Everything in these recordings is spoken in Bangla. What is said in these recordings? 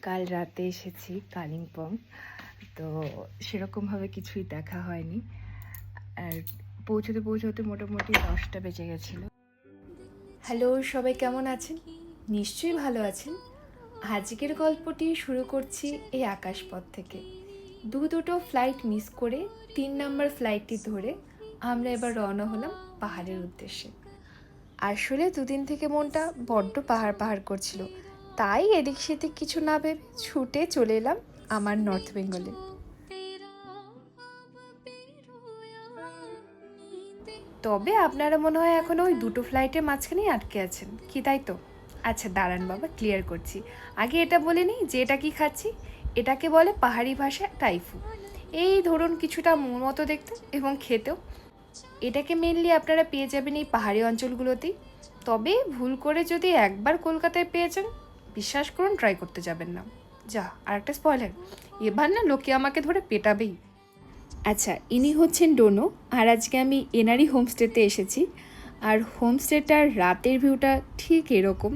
কাল রাতে এসেছি কালিম্পং, তো সেরকমভাবে কিছুই দেখা হয়নি। আর পৌঁছতে পৌঁছতে মোটামুটি 10টা বেজে গেছিলো। হ্যালো, সবাই কেমন আছেন? নিশ্চয়ই ভালো আছেন। আজকের গল্পটি শুরু করছি এই আকাশপথ থেকে। দুটো ফ্লাইট মিস করে 3 নম্বর ফ্লাইটটি ধরে আমরা এবার রওনা হলাম পাহাড়ের উদ্দেশ্যে। আসলে দুদিন থেকে মনটা বড্ড পাহাড় করছিল, তাই এদিক সেদিক কিছু না ভেবে ছুটে চলে এলাম আমার নর্থ বেঙ্গলে। তবে আপনারা মনে হয় এখনও ওই দুটো ফ্লাইটের মাঝখানেই আটকে আছেন, কি তাই তো? আচ্ছা দাঁড়ান বাবা, ক্লিয়ার করছি। আগে এটা বলে নিই যে এটা কি খাচ্ছি। এটাকে বলে পাহাড়ি ভাষায় টাইফু। এই ধরুন কিছুটা মোর মতো দেখতে এবং খেতেও। এটাকে মেনলি আপনারা পেয়ে যাবেন এই পাহাড়ি অঞ্চলগুলোতেই। তবে ভুল করে যদি একবার কলকাতায় পেয়ে যান, বিশ্বাস করুন ট্রাই করতে যাবেন না। যা, আর একটা স্পয়লার, এবার না লোকে আমাকে ধরে পেটাবেই। আচ্ছা, ইনি হচ্ছেন ডোনো, আর আজকে আমি এনারই হোমস্টেতে এসেছি। আর হোমস্টেটার রাতের ভিউটা ঠিক এরকম।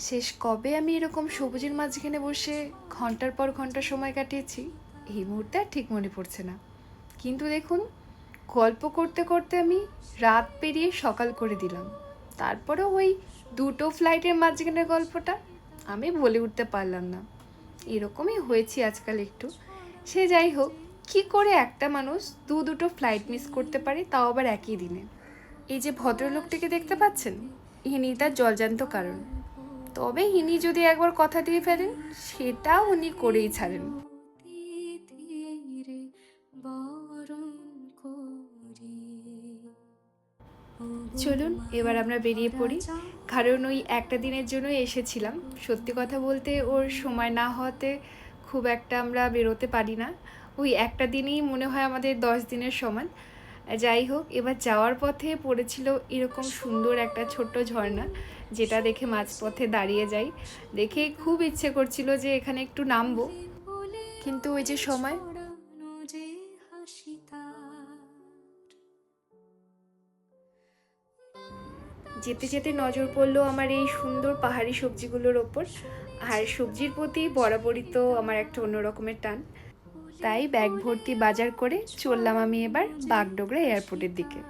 শেষ কবে আমি এরকম সবুজের মাঝখানে বসে ঘন্টার পর ঘন্টা সময় কাটিয়েছি এই মুহূর্তে আর ঠিক মনে পড়ছে না। কিন্তু দেখুন, গল্প করতে করতে আমি রাত পেরিয়ে সকাল করে দিলাম। তারপরেও ওই দুটো ফ্লাইটের মাঝখানের গল্পটা আমি বলে উঠতে পারলাম না। এরকমই হয়েছি আজকাল একটু। সে যাই হোক, কি করে একটা মানুষ দুটো ফ্লাইট মিস করতে পারে, তাও আবার একই দিনে? এই যে ভদ্রলোকটিকে দেখতে পাচ্ছেন, ইনি তার জলজান্ত কারণ। তবে ইনি যদি একবার কথা দিয়ে ফেলেন, সেটা উনি করেই ছাড়েন। চলুন এবার আমরা বেরিয়ে পড়ি, কারণ ওই একটা দিনের জন্যই এসেছিলাম। সত্যি কথা বলতে ওর সময় না হওয়াতে খুব একটা আমরা বেরোতে পারি না। ওই একটা দিনই মনে হয় আমাদের 10 দিনের সমান। যাই হোক, এবার যাওয়ার পথে পড়েছিল এরকম সুন্দর একটা ছোট্ট ঝর্ণা, যেটা দেখে মাঝপথে দাঁড়িয়ে যাই। দেখে খুব ইচ্ছে করছিল যে এখানে একটু নামবো, কিন্তু ওই যে সময়। যেতে যেতে নজর পড়লো আমার এই সুন্দর পাহাড়ি সবজিগুলোর ওপর। আর সবজির প্রতি বরাবরই তো আমার একটা অন্য রকমের টান। তাই ব্যাগ ভর্তি বাজার করে চললাম আমি এবার বাগডোগরা এয়ারপোর্টের দিকে।